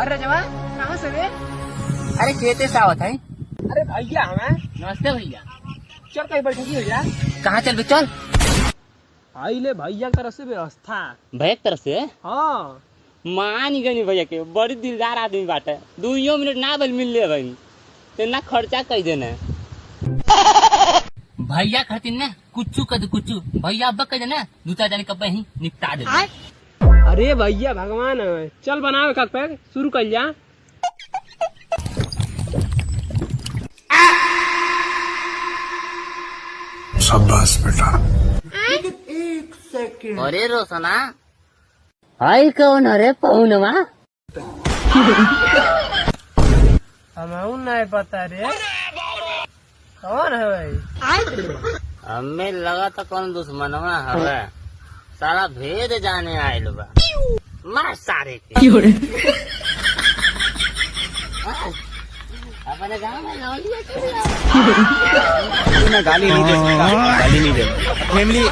अरे जवान कहाँ से रे? अरे खेते से आवत है। अरे भैया हमें नमस्ते भैया। चल कहीं बैठेगी भैया। कहाँ चल बे चल। आई ले भैया तरफ से व्यवस्था। भैया की तरफ से हाँ मान गई भैया के बड़ी दिलदार आदमी बाटे। 2 मिनट ना बल मिल ले भाई तेना खर्चा कई देना भैया खातिर ना कुछ कर दे कुछ भैया अब कह देना 2-4 जाने कब ही निपटा दे। अरे भैया भगवान है। चल बनाओ एक पैक शुरू कर जा। शाबाश बेटा। अरे रोशना हाई कौन अरे पहुनवा हमें नहीं पता रे कौन है भाई। हमें लगा था कौन दुश्मनवा हवे सारा भेद जाने आयल बा मार सारे के अपने गाँव में गाली नहीं दे सकता, गाली नहीं दे फैमिली